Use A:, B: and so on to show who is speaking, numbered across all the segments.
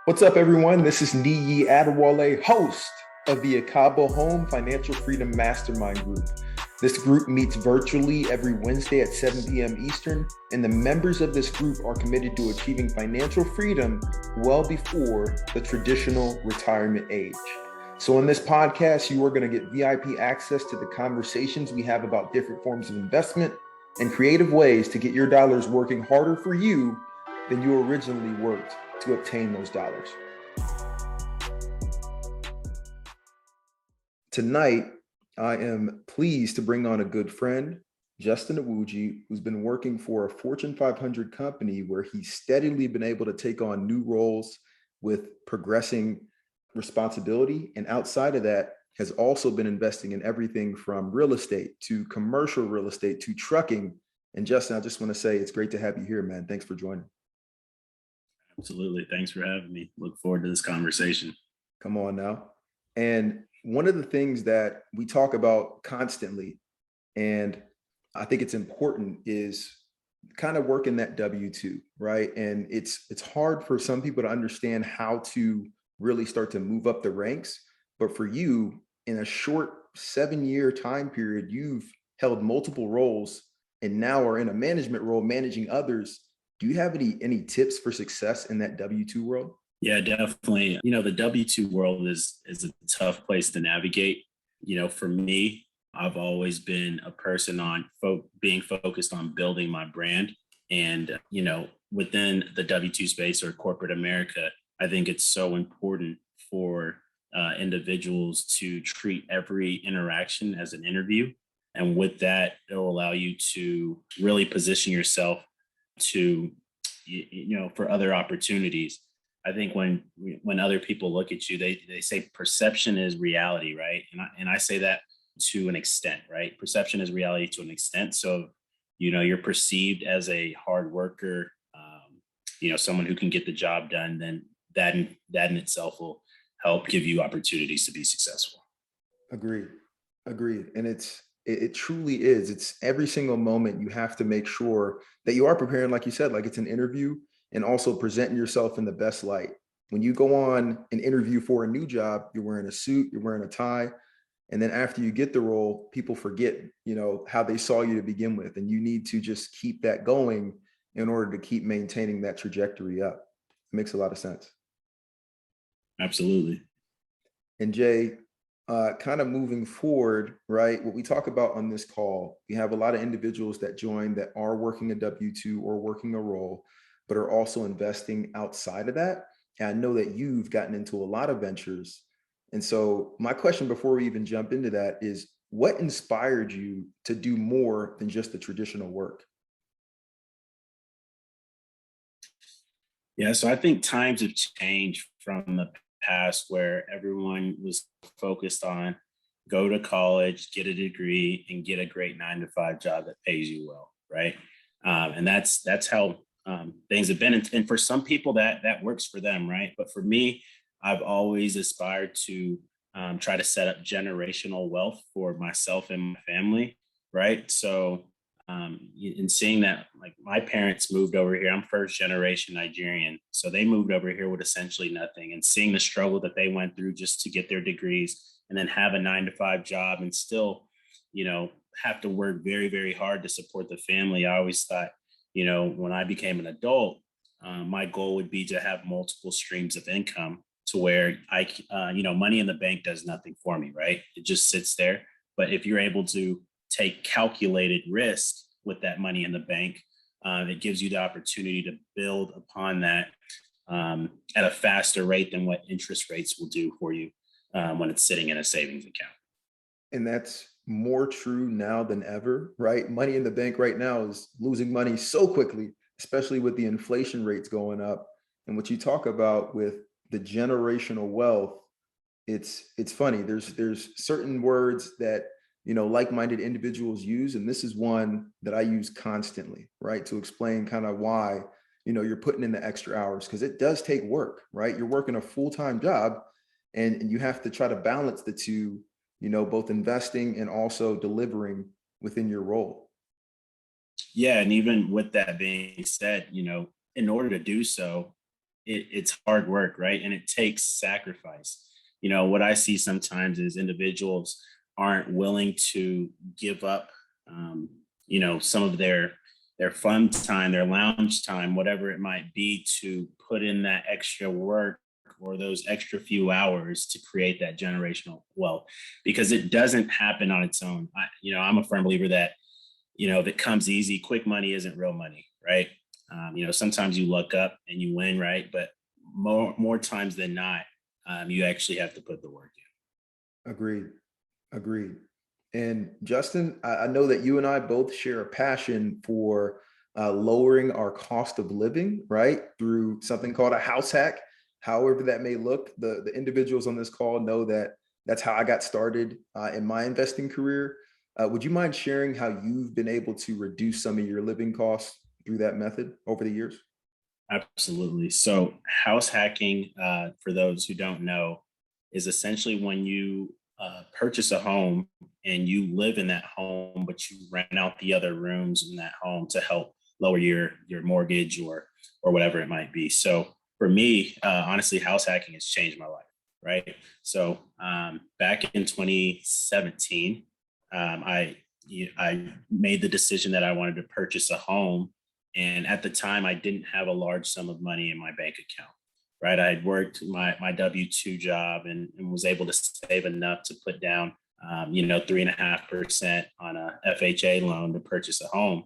A: What's up, everyone? This is Niyi Adewale, host of the Ekabo Home Financial Freedom Mastermind Group. This group meets virtually every Wednesday at 7 p.m. Eastern, and the members of this group are committed to achieving financial freedom well before the traditional retirement age. So in this podcast, you are going to get VIP access to the conversations we have about different forms of investment and creative ways to get your dollars working harder for you than you originally worked to obtain those dollars. Tonight, I am pleased to bring on a good friend, Justin Iwuji, who's been working for a Fortune 500 company where he's steadily been able to take on new roles with progressing responsibility. And outside of that, has also been investing in everything from real estate to commercial real estate to trucking. And Justin, I just want to say it's great to have you here, man. Thanks for joining.
B: Absolutely. Thanks for having me. Look forward to this conversation.
A: Come on now. And one of the things that we talk about constantly, and I think it's important, is kind of working that W-2, right? And it's hard for some people to understand how to really start to move up the ranks. But for you, in a short 7-year time period, you've held multiple roles and now are in a management role managing others. Do you have any tips for success in that W-2 world?
B: Yeah, definitely. The W-2 world is a tough place to navigate. For me, I've always been a person on being focused on building my brand. And, within the W-2 space or corporate America, I think it's so important for individuals to treat every interaction as an interview. And with that, it'll allow you to really position yourself to, for other opportunities. I think when other people look at you, they say perception is reality, right? And I say that to an extent, right? Perception is reality to an extent. So, you're perceived as a hard worker, someone who can get the job done, then that in itself will help give you opportunities to be successful.
A: Agreed. And it truly is. It's every single moment you have to make sure that you are preparing, like you said, like it's an interview, and also presenting yourself in the best light. When you go on an interview for a new job, you're wearing a suit, you're wearing a tie. And then after you get the role, people forget, how they saw you to begin with. And you need to just keep that going in order to keep maintaining that trajectory up. It makes a lot of sense.
B: Absolutely.
A: And Jay, kind of moving forward, right? What we talk about on this call, we have a lot of individuals that join that are working a W-2 or working a role, but are also investing outside of that. And I know that you've gotten into a lot of ventures. And so my question before we even jump into that is, what inspired you to do more than just the traditional work?
B: Yeah, so I think times have changed from the past where everyone was focused on go to college, get a degree, and get a great 9-to-5 job that pays you well, right? And that's how things have been. And for some people, that works for them, right? But for me, I've always aspired to try to set up generational wealth for myself and my family, right? So in seeing that, like my parents moved over here, I'm first generation Nigerian. So they moved over here with essentially nothing, and seeing the struggle that they went through just to get their degrees and then have a 9-to-5 job and still, have to work very, very hard to support the family. I always thought, when I became an adult, my goal would be to have multiple streams of income to where money in the bank does nothing for me, right? It just sits there. But if you're able to take calculated risk with that money in the bank, it gives you the opportunity to build upon that at a faster rate than what interest rates will do for you when it's sitting in a savings account.
A: And that's more true now than ever, right? Money in the bank right now is losing money so quickly, especially with the inflation rates going up. And what you talk about with the generational wealth, it's funny. There's certain words that like-minded individuals use, and this is one that I use constantly, right, to explain kind of why you're putting in the extra hours, because it does take work, right? You're working a full-time job, and you have to try to balance the two, both investing and also delivering within your role.
B: Yeah, and even with that being said, in order to do so, it's hard work, right? And it takes sacrifice. What I see sometimes is individuals aren't willing to give up, some of their fun time, their lounge time, whatever it might be, to put in that extra work or those extra few hours to create that generational wealth, because it doesn't happen on its own. I'm a firm believer that, if it comes easy, quick money isn't real money, right? Sometimes you look up and you win, right? But more times than not, you actually have to put the work in.
A: Agreed. Agreed. And Justin, I know that you and I both share a passion for lowering our cost of living, right? Through something called a house hack, however that may look. The individuals on this call know that that's how I got started in my investing career. Would you mind sharing how you've been able to reduce some of your living costs through that method over the years?
B: Absolutely. So house hacking, for those who don't know, is essentially when you purchase a home and you live in that home, but you rent out the other rooms in that home to help lower your mortgage or whatever it might be. So for me, honestly, house hacking has changed my life. Right. So back in 2017, I made the decision that I wanted to purchase a home. And at the time, I didn't have a large sum of money in my bank account, right? I had worked my W-2 job and was able to save enough to put down, 3.5% on a FHA loan to purchase a home.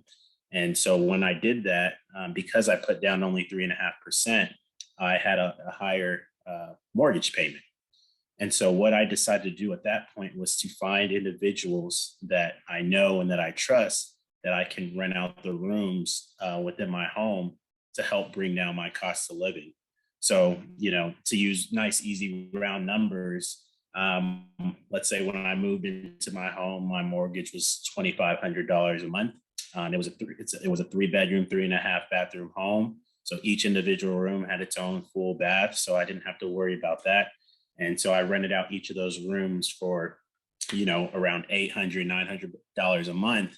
B: And so when I did that, because I put down only 3.5%, I had a higher mortgage payment. And so what I decided to do at that point was to find individuals that I know and that I trust, that I can rent out the rooms within my home to help bring down my cost of living. So, to use nice, easy round numbers, let's say when I moved into my home, my mortgage was $2,500 a month. It was a 3-bedroom, 3.5 bathroom home. So each individual room had its own full bath. So I didn't have to worry about that. And so I rented out each of those rooms for, around $800, $900 a month,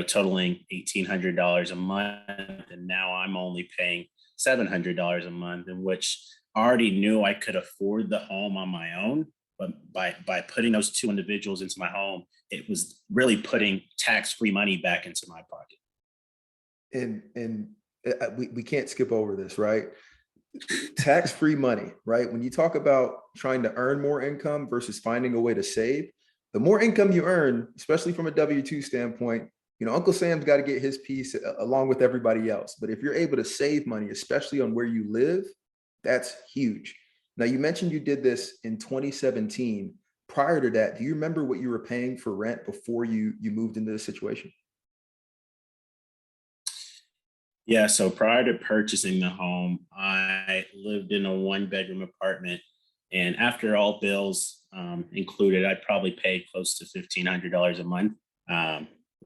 B: totaling $1,800 a month. And now I'm only paying $700 a month, in which I already knew I could afford the home on my own. But by putting those two individuals into my home, it was really putting tax-free money back into my pocket.
A: And we can't skip over this, right? Tax-free money, right? When you talk about trying to earn more income versus finding a way to save, the more income you earn, especially from a W-2 standpoint, Uncle Sam's got to get his piece along with everybody else. But if you're able to save money, especially on where you live, that's huge. Now, you mentioned you did this in 2017. Prior to that, do you remember what you were paying for rent before you moved into this situation?
B: Yeah, so prior to purchasing the home, I lived in a 1-bedroom apartment. And after all bills included, I probably paid close to $1,500 a month.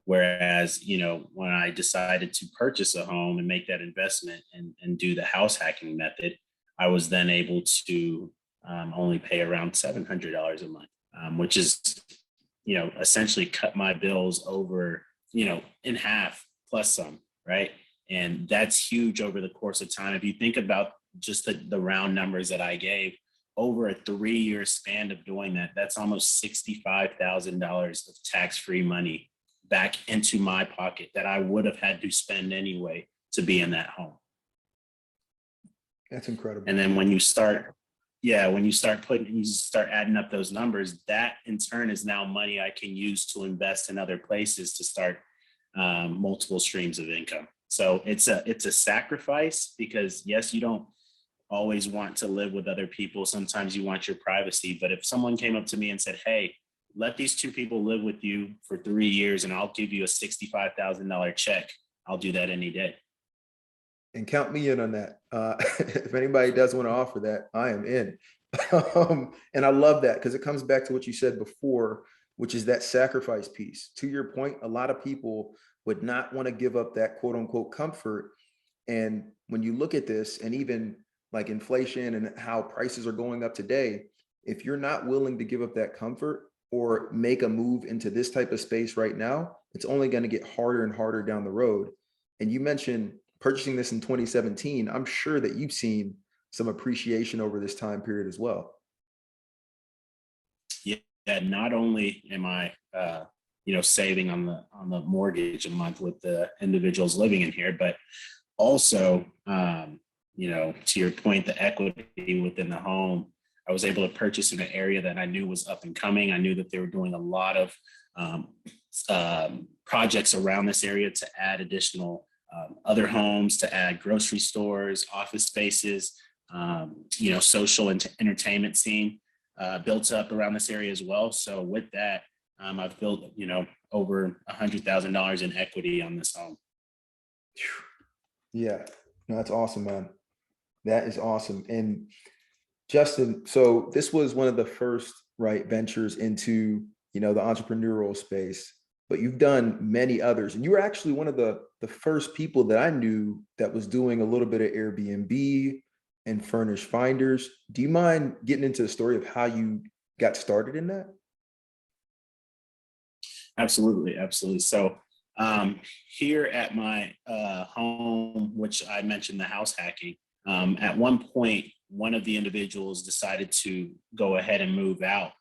B: Whereas, when I decided to purchase a home and make that investment and do the house hacking method, I was then able to only pay around $700 a month, which is, essentially cut my bills over, in half plus some, right? And that's huge over the course of time. If you think about just the round numbers that I gave, over a 3-year span of doing that, that's almost $65,000 of tax-free money back into my pocket that I would have had to spend anyway to be in that home.
A: That's incredible.
B: And then when you start adding up those numbers, that in turn is now money I can use to invest in other places to start multiple streams of income. So it's a sacrifice, because yes, you don't always want to live with other people. Sometimes you want your privacy. But if someone came up to me and said, "Hey, let these 2 people live with you for 3 years and I'll give you a $65,000 check," I'll do that any day.
A: And count me in on that. If anybody does want to offer that, I am in. And I love that, because it comes back to what you said before, which is that sacrifice piece. To your point, a lot of people would not want to give up that quote unquote comfort. And when you look at this, and even like inflation and how prices are going up today, if you're not willing to give up that comfort or make a move into this type of space right now, it's only going to get harder and harder down the road. And you mentioned purchasing this in 2017, I'm sure that you've seen some appreciation over this time period as well.
B: Yeah, not only am I, saving on the mortgage a month with the individuals living in here, but also, to your point, the equity within the home, I was able to purchase in an area that I knew was up and coming. I knew that they were doing a lot of projects around this area to add additional other homes, to add grocery stores, office spaces, social and entertainment scene built up around this area as well. So with that, I've built, over $100,000 in equity on this home.
A: Yeah, no, that's awesome, man. That is awesome. And Justin, so this was one of the first, right, ventures into, the entrepreneurial space, but you've done many others. And you were actually one of the first people that I knew that was doing a little bit of Airbnb and furnished finders. Do you mind getting into the story of how you got started in that?
B: Absolutely, absolutely. So here at my home, which I mentioned the house hacking, at one point, one of the individuals decided to go ahead and move out.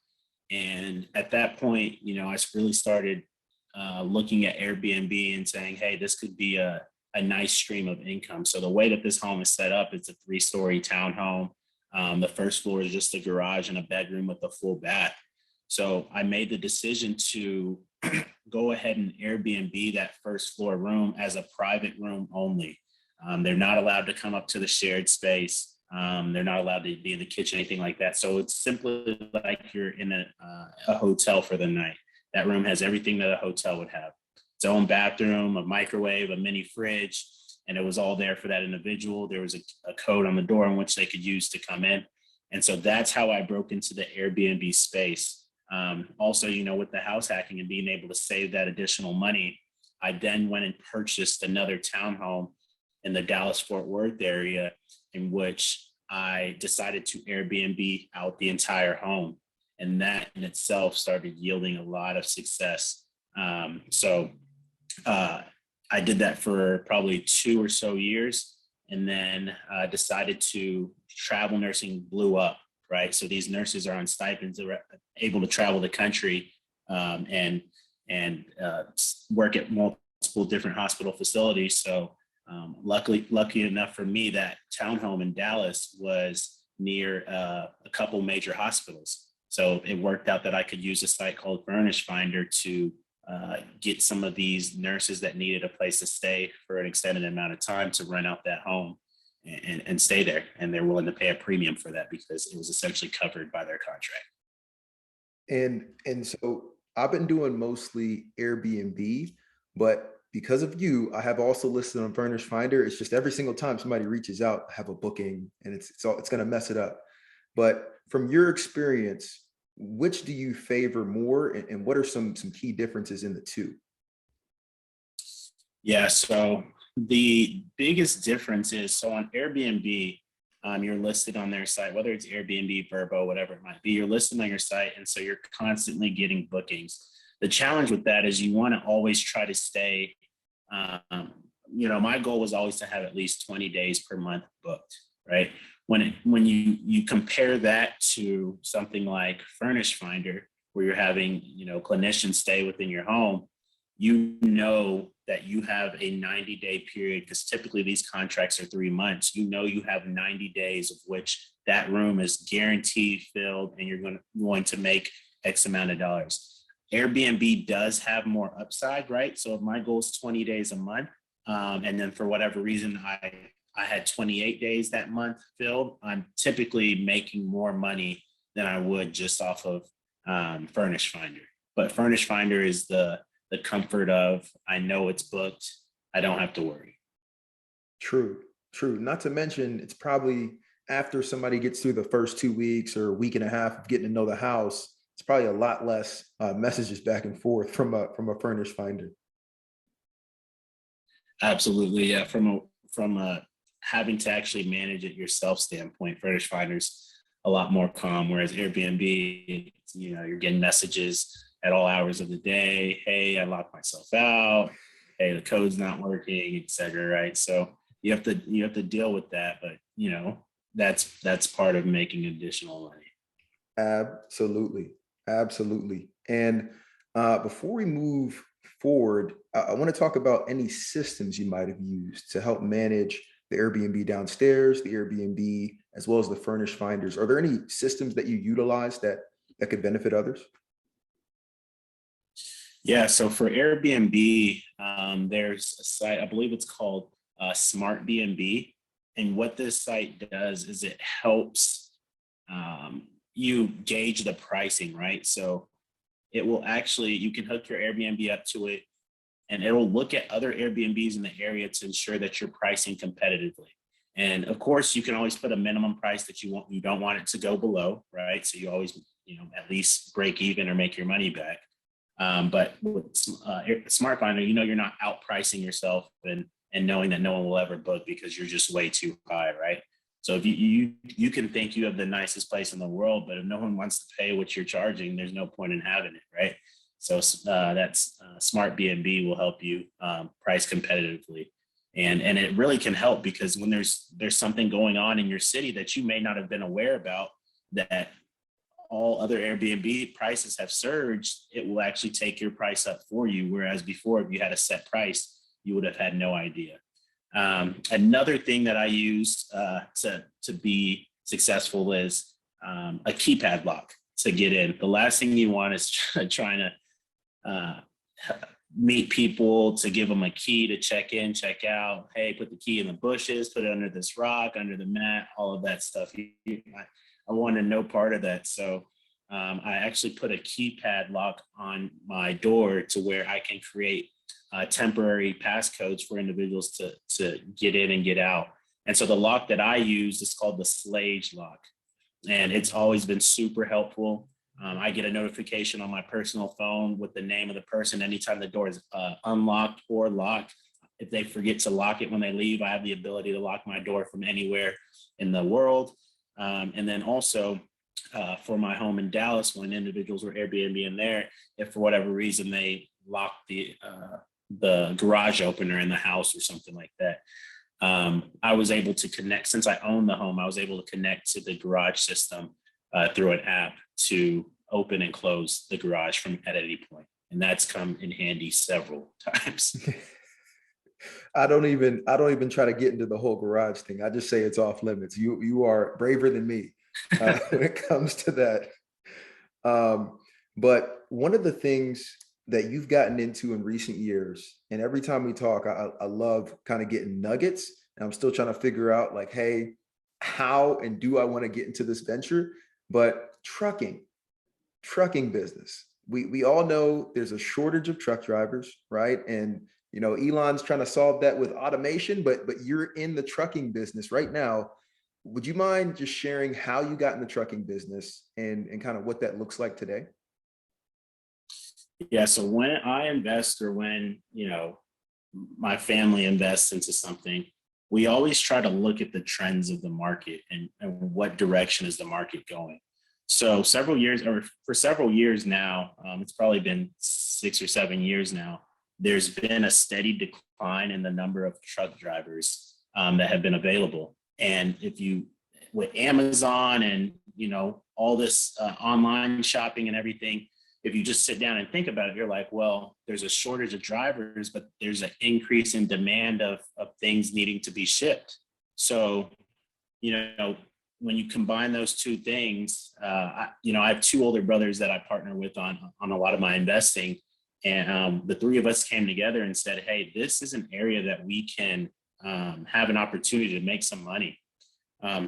B: And at that point, I really started looking at Airbnb and saying, hey, this could be a nice stream of income. So the way that this home is set up, it's a 3-story townhome. The first floor is just a garage and a bedroom with a full bath. So I made the decision to go ahead and Airbnb that first floor room as a private room only. They're not allowed to come up to the shared space. They're not allowed to be in the kitchen, anything like that. So it's simply like you're in a hotel for the night. That room has everything that a hotel would have. Its own bathroom, a microwave, a mini fridge, and it was all there for that individual. There was a code on the door in which they could use to come in. And so that's how I broke into the Airbnb space. Also, with the house hacking and being able to save that additional money, I then went and purchased another townhome in the Dallas-Fort Worth area, in which I decided to Airbnb out the entire home. And that in itself started yielding a lot of success. So I did that for probably 2 or so years, and then decided to travel nursing blew up, right? So these nurses are on stipends, they're able to travel the country and work at multiple different hospital facilities. So lucky enough for me, that townhome in Dallas was near a couple major hospitals. So it worked out that I could use a site called Furnish Finder to get some of these nurses that needed a place to stay for an extended amount of time to rent out that home and stay there. And they're willing to pay a premium for that because it was essentially covered by their contract.
A: And so I've been doing mostly Airbnb, but because of you, I have also listed on Furnish Finder. It's just every single time somebody reaches out, I have a booking, and it's going to mess it up. But from your experience, which do you favor more, and what are some key differences in the two?
B: Yeah, so the biggest difference is, so on Airbnb, you're listed on their site, whether it's Airbnb, Vrbo, whatever it might be, you're listed on your site. And so you're constantly getting bookings. The challenge with that is you want to always try to stay, my goal was always to have at least 20 days per month booked, right? When you compare that to something like Furnish Finder, where you're having, clinicians stay within your home, that you have a 90-day period, because typically these contracts are 3 months. You have 90 days of which that room is guaranteed filled, and you're going to make X amount of dollars. Airbnb does have more upside, right? So if my goal is 20 days a month, and then for whatever reason I had 28 days that month filled, I'm typically making more money than I would just off of Furnish Finder. But Furnish Finder is the comfort of, I know it's booked, I don't have to worry.
A: True. Not to mention, it's probably after somebody gets through the first 2 weeks or a week and a half of getting to know the house, it's probably a lot less messages back and forth from a Furnish Finder.
B: Absolutely, yeah. From a having to actually manage it yourself standpoint, Furnish Finder's a lot more calm. Whereas Airbnb, you're getting messages at all hours of the day. Hey, I locked myself out. Hey, the code's not working, et cetera, right? So you have to deal with that. But that's part of making additional money.
A: Absolutely. Absolutely. And before we move forward, I want to talk about any systems you might have used to help manage the Airbnb downstairs, the Airbnb, as well as the furnished finders. Are there any systems that you utilize that could benefit others?
B: Yeah, so for Airbnb, there's a site, I believe it's called Smart BNB. And what this site does is it helps you gauge the pricing, right? So it will actually, you can hook your Airbnb up to it, and it'll look at other Airbnbs in the area to ensure that you're pricing competitively. And of course, you can always put a minimum price that you don't want it to go below, right? So you always, at least break even or make your money back. But with Smart Finder, you're not outpricing yourself and knowing that no one will ever book because you're just way too high, right? So if you can think you have the nicest place in the world, but if no one wants to pay what you're charging, there's no point in having it, right? So that's Smart BNB will help you price competitively, and it really can help because when there's something going on in your city that you may not have been aware about, that all other Airbnb prices have surged, it will actually take your price up for you. Whereas before, if you had a set price, you would have had no idea. Another thing that I use to be successful is a keypad lock to get in. The last thing you want is trying to meet people, to give them a key to check in, check out. Hey, put the key in the bushes, put it under this rock, under the mat, all of that stuff. I wanted no part of that. So I actually put a keypad lock on my door to where I can create temporary passcodes for individuals to get in and get out. And so the lock that I use is called the Slage lock. And it's always been super helpful. I get a notification on my personal phone with the name of the person anytime the door is unlocked or locked. If they forget to lock it when they leave, I have the ability to lock my door from anywhere in the world. And then also for my home in Dallas, when individuals were Airbnb in there, if for whatever reason they locked the garage opener in the house or something like that, I was able to connect, since I own the home, I was able to connect to the garage system through an app to open and close the garage from at any point. And that's come in handy several times.
A: I don't even try to get into the whole garage thing. I just say it's off limits. You are braver than me when it comes to that. But one of the things that you've gotten into in recent years, and every time we talk, I love kind of getting nuggets, and I'm still trying to figure out like, hey, how and do I want to get into this venture? But trucking business. We all know there's a shortage of truck drivers, right? And Elon's trying to solve that with automation, but you're in the trucking business right now. Would you mind just sharing how you got in the trucking business and kind of what that looks like today?
B: Yeah, so when I invest, or when my family invests into something, we always try to look at the trends of the market and what direction is the market going. So for several years now, it's probably been 6 or 7 years now, there's been a steady decline in the number of truck drivers that have been available. And with Amazon and all this online shopping and everything, if you just sit down and think about it, you're like, well, there's a shortage of drivers, but there's an increase in demand of things needing to be shipped. So, when you combine those two things, I have 2 older brothers that I partner with on a lot of my investing. And the 3 of us came together and said, hey, this is an area that we can have an opportunity to make some money.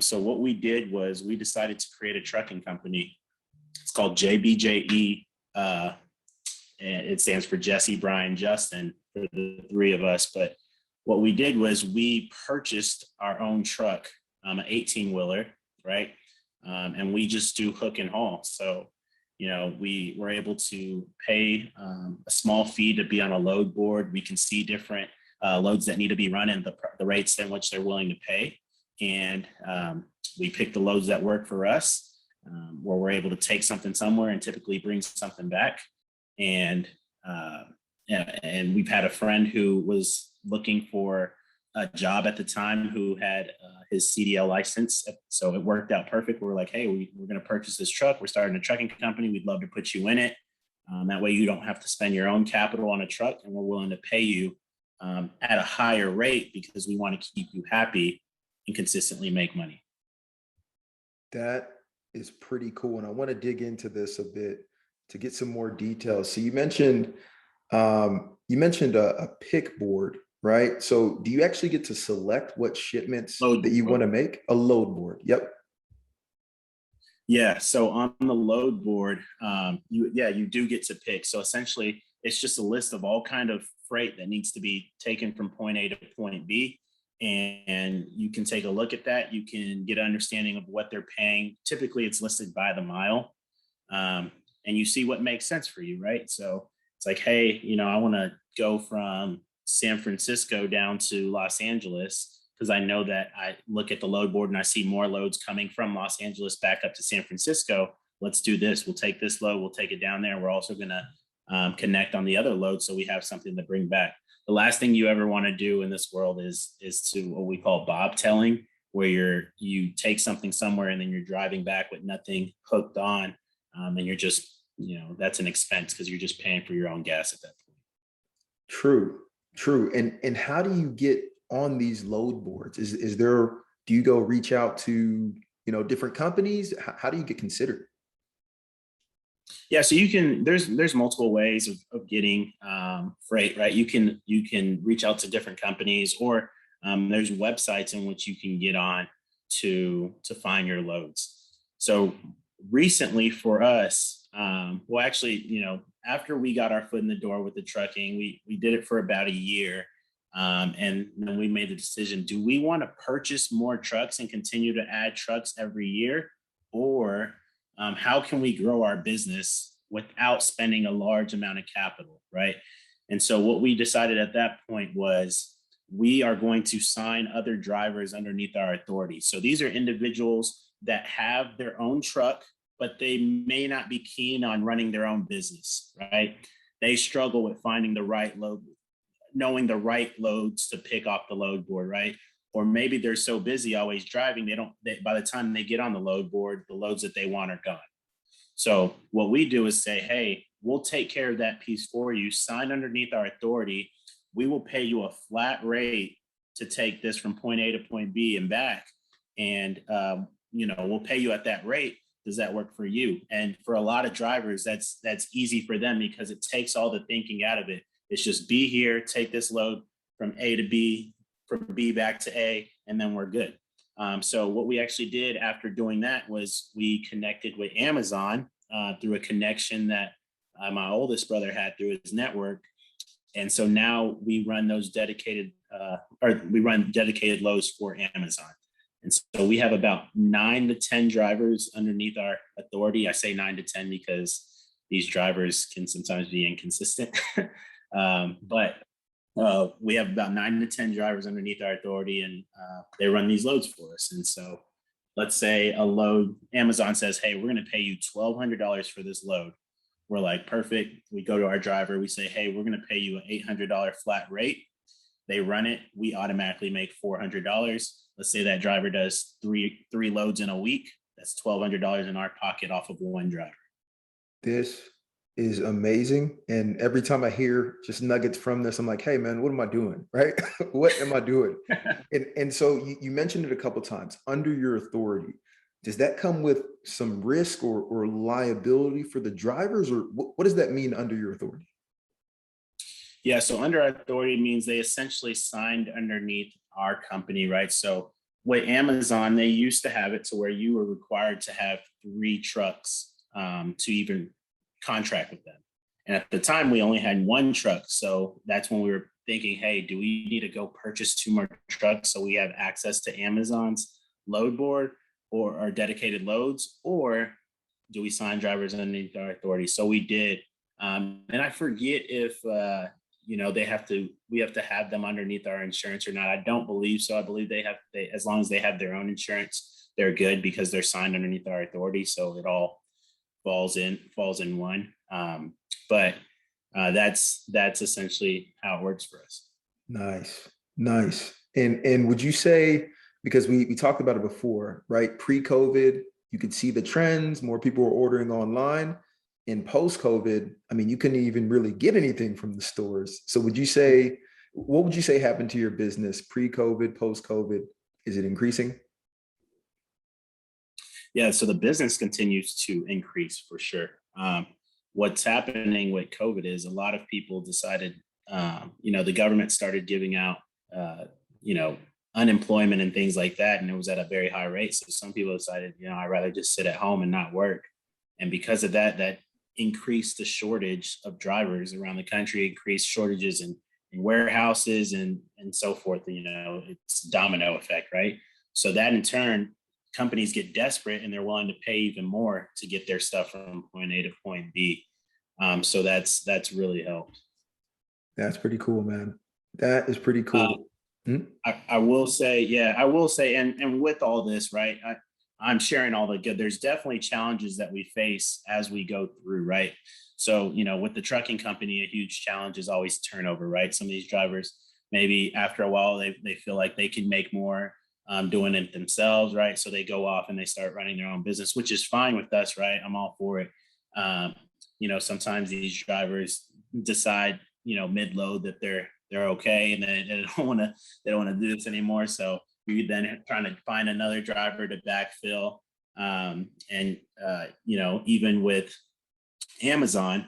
B: So what we did was we decided to create a trucking company. It's called JBJE. And it stands for Jesse, Brian, Justin, for the 3 of us. But what we did was we purchased our own truck, an 18-wheeler, right? And we just do hook and haul. So, we were able to pay a small fee to be on a load board. We can see different loads that need to be run and the rates in which they're willing to pay. And we pick the loads that work for us, where we're able to take something somewhere and typically bring something back. And we've had a friend who was looking for a job at the time who had his CDL license. So it worked out perfect. We're like, hey, we're going to purchase this truck. We're starting a trucking company. We'd love to put you in it. That way you don't have to spend your own capital on a truck, and we're willing to pay you at a higher rate because we want to keep you happy and consistently make money.
A: That is pretty cool. And I want to dig into this a bit to get some more details. So you mentioned a pick board, right? So do you actually get to select what shipments
B: Load
A: that you want to
B: board.
A: make? A load board. Yep.
B: Yeah. So on the load board, you do get to pick. So essentially, it's just a list of all kind of freight that needs to be taken from point A to point B. And you can take a look at that. You can get an understanding of what they're paying. Typically, it's listed by the mile. And you see what makes sense for you, right? So it's like, hey, I want to go from San Francisco down to Los Angeles because I know that I look at the load board and I see more loads coming from Los Angeles back up to San Francisco. Let's do this. We'll take this load. We'll take it down there. We're also going to connect on the other load so we have something to bring back. The last thing you ever want to do in this world is to what we call bobtailing, where you take something somewhere and then you're driving back with nothing hooked on, and you're just that's an expense because you're just paying for your own gas at that point.
A: True, true. And how do you get on these load boards? Do you go reach out to, different companies? How do you get considered?
B: Yeah, so there's multiple ways of getting freight, right? You can reach out to different companies, or there's websites in which you can get on to find your loads. So recently for us, well, actually, after we got our foot in the door with the trucking, we did it for about a year. And then we made the decision, do we want to purchase more trucks and continue to add trucks every year? Or how can we grow our business without spending a large amount of capital, right? And so what we decided at that point was we are going to sign other drivers underneath our authority. So these are individuals that have their own truck, but they may not be keen on running their own business, right? They struggle with finding the right load, knowing the right loads to pick off the load board, right? Or maybe they're so busy always driving, by the time they get on the load board, the loads that they want are gone. So what we do is say, hey, we'll take care of that piece for you, sign underneath our authority. We will pay you a flat rate to take this from point A to point B and back. And, we'll pay you at that rate. Does that work for you? And for a lot of drivers, that's easy for them because it takes all the thinking out of it. It's just be here, take this load from A to B, from B back to A, and then we're good. So what we actually did after doing that was we connected with Amazon through a connection that my oldest brother had through his network. And so now we run those dedicated loads for Amazon. And so we have about 9 to 10 drivers underneath our authority. I say 9 to 10 because these drivers can sometimes be inconsistent. But we have about 9 to 10 drivers underneath our authority, and they run these loads for us. And so let's say a load, Amazon says, hey, we're going to pay you $1,200 for this load. We're like, perfect. We go to our driver. We say, hey, we're going to pay you an $800 flat rate. They run it. We automatically make $400. Let's say that driver does three loads in a week. That's $1,200 in our pocket off of one driver.
A: This is amazing. And every time I hear just nuggets from this, I'm like, hey man, what am I doing? Right? What am I doing? And so you mentioned it a couple of times, under your authority. Does that come with some risk or liability for the drivers, or what does that mean, under your authority?
B: Yeah, so under our authority means they essentially signed underneath our company, right? So with Amazon, they used to have it to where you were required to have 3 trucks to even contract with them. And at the time, we only had 1 truck. So that's when we were thinking, hey, do we need to go purchase 2 more trucks so we have access to Amazon's load board or our dedicated loads? Or do we sign drivers underneath our authority? So we did. And I forget if we have to have them underneath our insurance or not. I don't believe so. I believe they as long as they have their own insurance, they're good because they're signed underneath our authority. So it all falls in one. But that's essentially how it works for us.
A: Nice. Nice. And would you say, because we talked about it before, right? Pre-COVID, you could see the trends, more people were ordering online. In post-COVID, I mean, you couldn't even really get anything from the stores. So would you say, what would you say happened to your business pre-COVID, post-COVID? Is it increasing?
B: Yeah, so the business continues to increase for sure. What's happening with COVID is a lot of people decided, the government started giving out, uh, you know, unemployment and things like that, and it was at a very high rate. So some people decided, I'd rather just sit at home and not work. And because of that, that increased the shortage of drivers around the country, increased shortages in warehouses and so forth. It's domino effect, right? So that in turn, companies get desperate and they're willing to pay even more to get their stuff from point A to point B. So that's really helped.
A: That's pretty cool, man. That is pretty
B: Uh,
A: cool. Hmm?
B: I will say, yeah, I will say, and with all this, right? I'm sharing all the good. There's definitely challenges that we face as we go through, right? So, with the trucking company, a huge challenge is always turnover, right? Some of these drivers, maybe after a while, they feel like they can make more doing it themselves, right? So they go off and they start running their own business, which is fine with us, right? I'm all for it. Um, Sometimes these drivers decide, mid-load that they're okay, and they don't want to do this anymore. So we then trying to find another driver to backfill. And even with Amazon,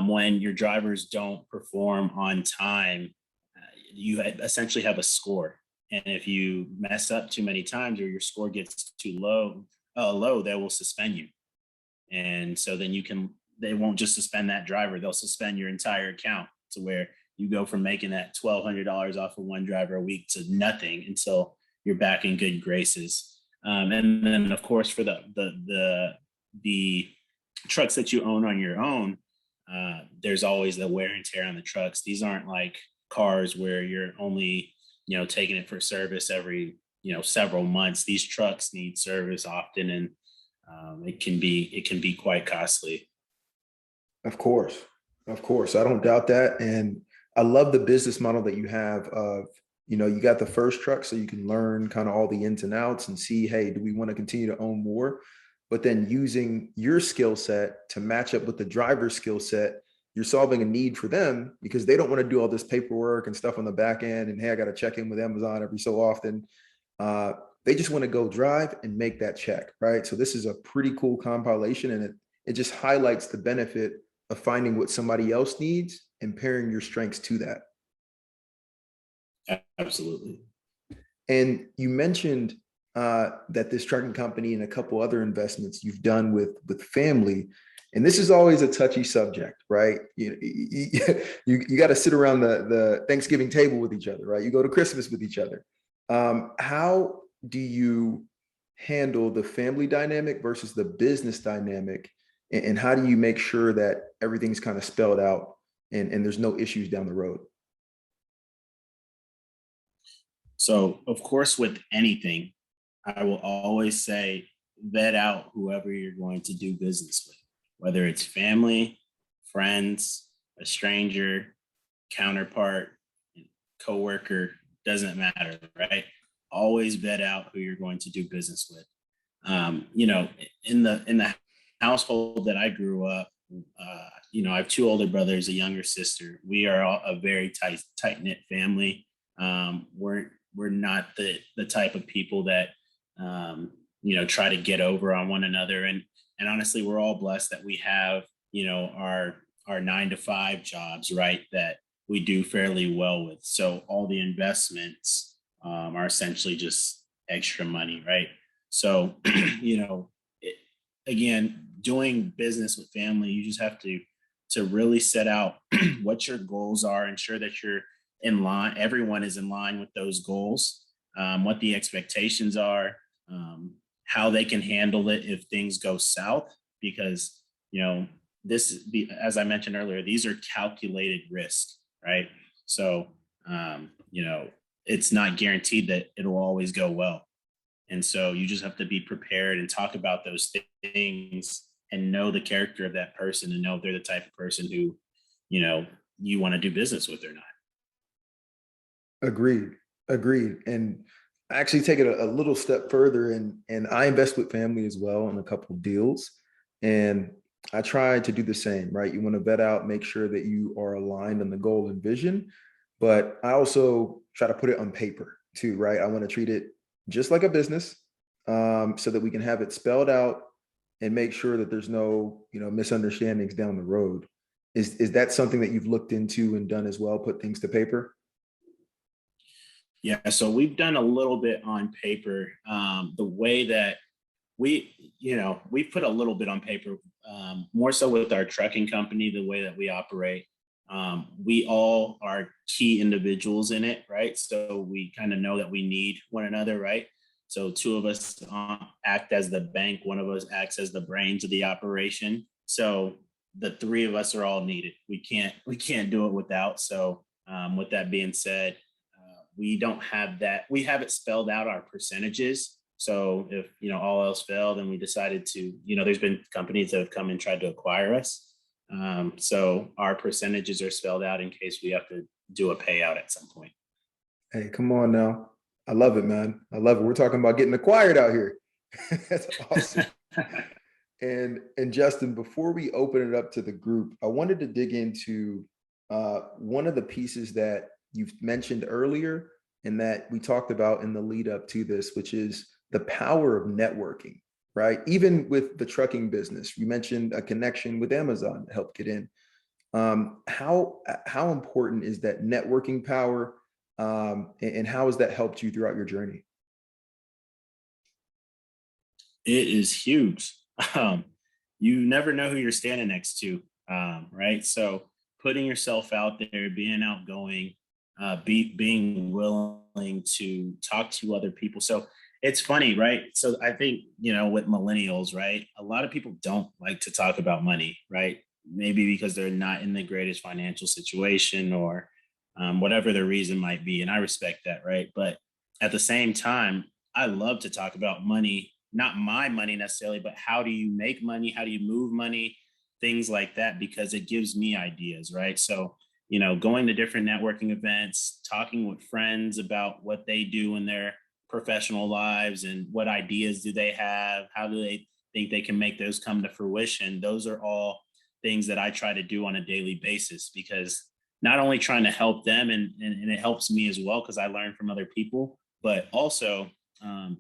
B: when your drivers don't perform on time, you essentially have a score. And if you mess up too many times or your score gets too low, they will suspend you. And so then they won't just suspend that driver, they'll suspend your entire account to where you go from making that $1,200 off of one driver a week to nothing until you're back in good graces. And then, of course, for the trucks that you own on your own, there's always the wear and tear on the trucks. These aren't like cars where you're only taking it for service every several months. These trucks need service often, and it can be quite costly.
A: Of course. Of course. I don't doubt that. And I love the business model that you have of, you got the first truck so you can learn kind of all the ins and outs and see, hey, do we want to continue to own more? But then using your skill set to match up with the driver's skill set, you're solving a need for them because they don't want to do all this paperwork and stuff on the back end. And hey, I got to check in with Amazon every so often. Uh, they just want to go drive and make that check, right? So this is a pretty cool compilation, and it just highlights the benefit of finding what somebody else needs and pairing your strengths to that.
B: Absolutely.
A: And you mentioned that this trucking company and a couple other investments you've done with family, and this is always a touchy subject, right? You got to sit around the Thanksgiving table with each other, right? You go to Christmas with each other. How do you handle the family dynamic versus the business dynamic, and how do you make sure that everything's kind of spelled out and there's no issues down the road?
B: So, of course, with anything, I will always say vet out whoever you're going to do business with, whether it's family, friends, a stranger, counterpart, coworker, doesn't matter, right? Always vet out who you're going to do business with. In the household that I grew up, I have two older brothers, a younger sister. We are all a very tight knit family. We're not the type of people that try to get over on one another. And honestly, we're all blessed that we have our 9 to 5 jobs, right? That we do fairly well with. So all the investments are essentially just extra money, right? So it, again, doing business with family, you just have to really set out what your goals are, ensure that you're in line, everyone is in line with those goals, what the expectations are, how they can handle it if things go south, because as I mentioned earlier, these are calculated risks, right? So it's not guaranteed that it'll always go well. And so you just have to be prepared and talk about those things and know the character of that person and know if they're the type of person who, you want to do business with or not.
A: Agreed. Agreed. And I actually take it a little step further, and I invest with family as well in a couple of deals. And I try to do the same, right? You want to vet out, make sure that you are aligned on the goal and vision. But I also try to put it on paper too, right? I want to treat it just like a business, so that we can have it spelled out and make sure that there's no, misunderstandings down the road. Is that something that you've looked into and done as well? Put things to paper?
B: Yeah, so we've done a little bit on paper. The way that we put a little bit on paper, more so with our trucking company, the way that we operate. We all are key individuals in it, right? So we kind of know that we need one another, right? So two of us act as the bank, one of us acts as the brains of the operation. So the three of us are all needed. We can't do it without. So with that being said, we don't have that. We have it spelled out our percentages. So if all else failed, and we decided to, there's been companies that have come and tried to acquire us. So our percentages are spelled out in case we have to do a payout at some point.
A: Hey, come on now. I love it, man. I love it. We're talking about getting acquired out here. That's awesome. And Justin, before we open it up to the group, I wanted to dig into one of the pieces that you've mentioned earlier and that we talked about in the lead up to this, which is the power of networking, right? Even with the trucking business, you mentioned a connection with Amazon to help get in. How important is that networking power, and how has that helped you throughout your journey?
B: It is huge. Um, you never know who you're standing next to, right? So putting yourself out there, being outgoing, being willing to talk to other people. So it's funny, right? So I think, with millennials, right? A lot of people don't like to talk about money, right? Maybe because they're not in the greatest financial situation, or whatever the reason might be. And I respect that, right? But at the same time, I love to talk about money, not my money necessarily, but how do you make money? How do you move money? Things like that, because it gives me ideas, right? So, going to different networking events, talking with friends about what they do in their professional lives and what ideas do they have? How do they think they can make those come to fruition? Those are all things that I try to do on a daily basis, because not only trying to help them, and it helps me as well because I learn from other people, but also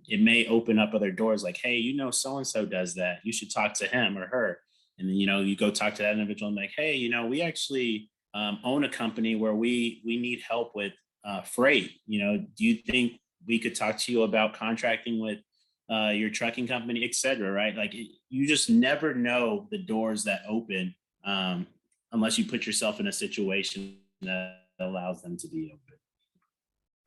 B: it may open up other doors like, hey, so and so does that. You should talk to him or her. And then, you go talk to that individual and like, hey, we actually own a company where we need help with freight. Do you think we could talk to you about contracting with your trucking company, et cetera, right? Like you just never know the doors that open, unless you put yourself in a situation that allows them to be open.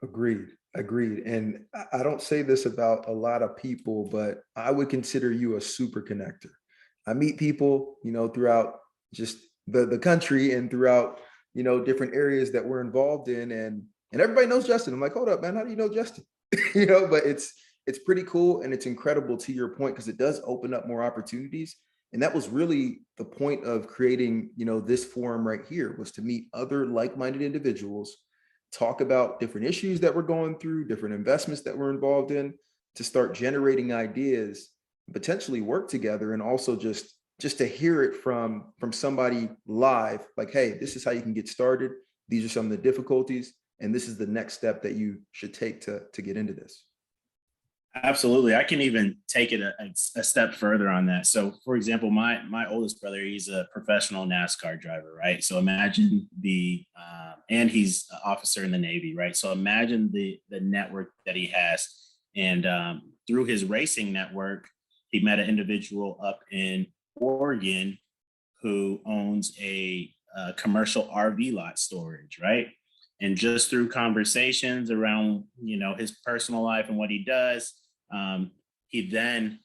A: Agreed. Agreed. And I don't say this about a lot of people, but I would consider you a super connector. I meet people, throughout just the country and throughout, different areas that we're involved in. And everybody knows Justin. I'm like, hold up, man, how do you know Justin? But it's pretty cool and it's incredible to your point, because it does open up more opportunities. And that was really the point of creating, this forum right here, was to meet other like-minded individuals, talk about different issues that we're going through, different investments that we're involved in, to start generating ideas, potentially work together, and also just to hear it from somebody live, like, hey, this is how you can get started. These are some of the difficulties, and this is the next step that you should take to get into this.
B: Absolutely. I can even take it a step further on that. So, for example, my oldest brother, he's a professional NASCAR driver, right? So imagine and he's an officer in the Navy, right? So imagine the network that he has. And through his racing network, he met an individual up in Oregon who owns a commercial RV lot storage, right? And just through conversations around, his personal life and what he does, he then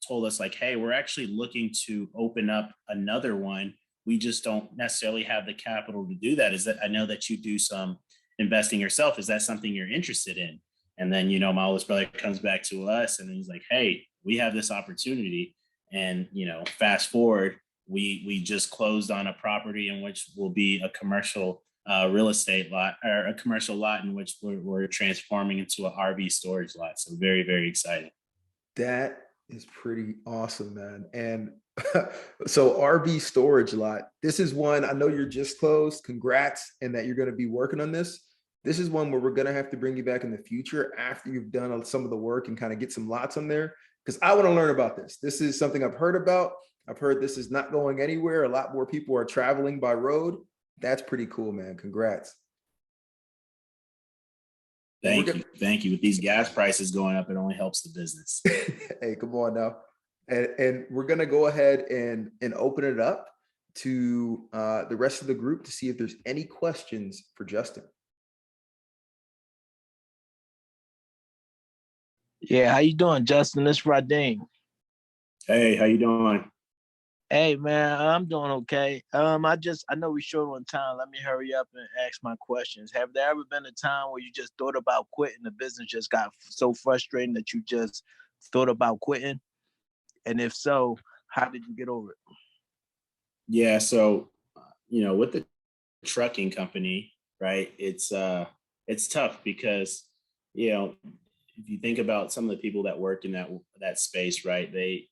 B: told us like, hey, we're actually looking to open up another one. We just don't necessarily have the capital to do that. Is that, I know that you do some investing yourself. Is that something you're interested in? And then, my oldest brother comes back to us and he's like, hey, we have this opportunity. And, fast forward, we just closed on a property in which will be a commercial real estate lot or a commercial lot in which we're transforming into an RV storage lot. So very, very excited.
A: That is pretty awesome, man. And so RV storage lot, this is one, I know you're just closed. Congrats, and that you're going to be working on this. This is one where we're going to have to bring you back in the future after you've done some of the work and kind of get some lots on there, because I want to learn about this. This is something I've heard about. I've heard this is not going anywhere. A lot more people are traveling by road. That's pretty cool, man. Congrats.
B: Thank you. Thank you. With these gas prices going up, it only helps the business.
A: Hey, come on now. And we're going to go ahead and open it up to the rest of the group to see if there's any questions for Justin.
C: Yeah, how you doing, Justin? It's Radim.
B: Hey, how you doing?
C: Hey, man, I'm doing okay. I know we're short on time. Let me hurry up and ask my questions. Have there ever been a time where you just thought about quitting, the business just got so frustrating that you just thought about quitting? And if so, how did you get over it?
B: Yeah, so, with the trucking company, right, it's tough because, if you think about some of the people that work in that space, right, they,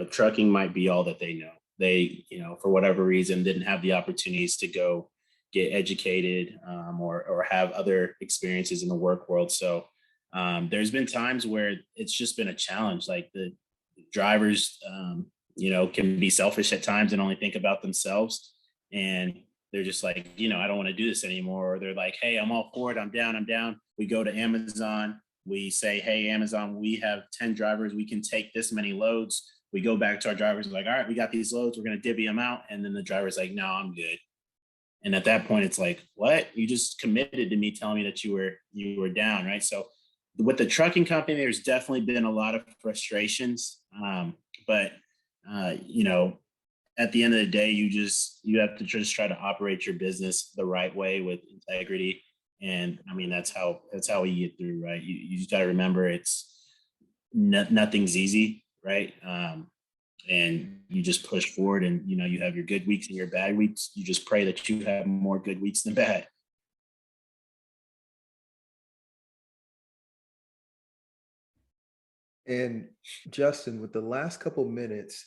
B: trucking might be all that they know. They, for whatever reason, didn't have the opportunities to go get educated or have other experiences in the work world. So there's been times where it's just been a challenge. Like the drivers, can be selfish at times and only think about themselves. And they're just like, I don't want to do this anymore. Or they're like, hey, I'm all for it. I'm down. We go to Amazon. We say, hey, Amazon, we have 10 drivers. We can take this many loads. We go back to our drivers like, all right, we got these loads. We're going to divvy them out. And then the driver's like, no, I'm good. And at that point, it's like, what? You just committed to me telling me that you were down, right? So with the trucking company, there's definitely been a lot of frustrations. But at the end of the day, you have to just try to operate your business the right way with integrity. And I mean, that's how we get through, right? You just got to remember nothing's easy, right? And you just push forward, and you have your good weeks and your bad weeks. You just pray that you have more good weeks than bad.
A: And Justin, with the last couple minutes,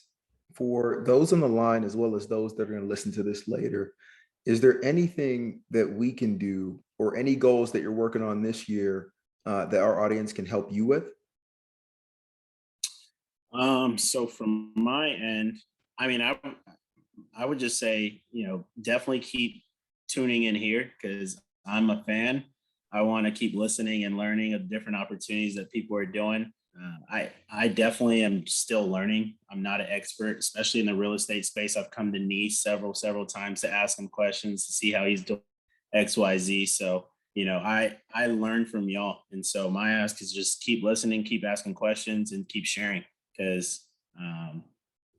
A: for those on the line as well as those that are going to listen to this later, is there anything that we can do or any goals that you're working on this year that our audience can help you with?
B: So from my end, I mean, I would just say, definitely keep tuning in here because I'm a fan. I want to keep listening and learning of different opportunities that people are doing. I definitely am still learning. I'm not an expert, especially in the real estate space. I've come to Nice several times to ask him questions to see how he's doing XYZ. So, I learn from y'all. And so my ask is just keep listening, keep asking questions, and keep sharing because,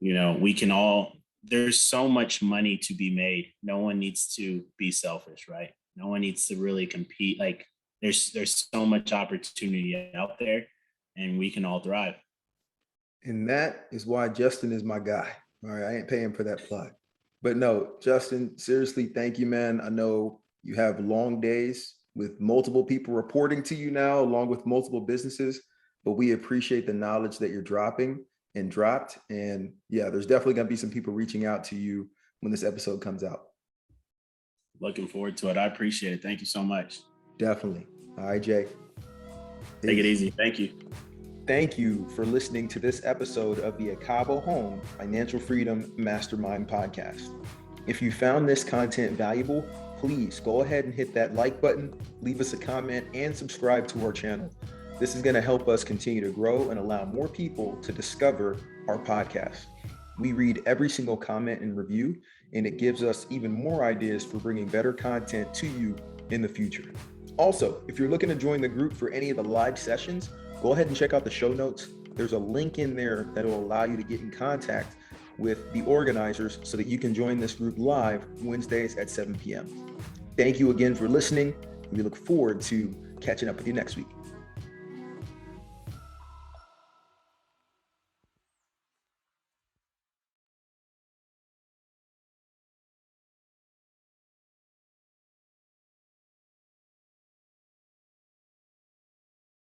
B: we can all, there's so much money to be made. No one needs to be selfish, right? No one needs to really compete. Like there's so much opportunity out there. And we can all thrive.
A: And that is why Justin is my guy. All right. I ain't paying for that plug. But no, Justin, seriously, thank you, man. I know you have long days with multiple people reporting to you now, along with multiple businesses, but we appreciate the knowledge that you're dropping and dropped. And yeah, there's definitely going to be some people reaching out to you when this episode comes out.
B: Looking forward to it. I appreciate it. Thank you so much.
A: Definitely. All right, Jay.
B: Take it easy. Thank you.
A: Thank you for listening to this episode of the Ekabo Home Financial Freedom Mastermind Podcast. If you found this content valuable, please go ahead and hit that like button, leave us a comment, and subscribe to our channel. This is going to help us continue to grow and allow more people to discover our podcast. We read every single comment and review, and it gives us even more ideas for bringing better content to you in the future. Also, if you're looking to join the group for any of the live sessions, go ahead and check out the show notes. There's a link in there that will allow you to get in contact with the organizers so that you can join this group live Wednesdays at 7 p.m. Thank you again for listening. We look forward to catching up with you next week.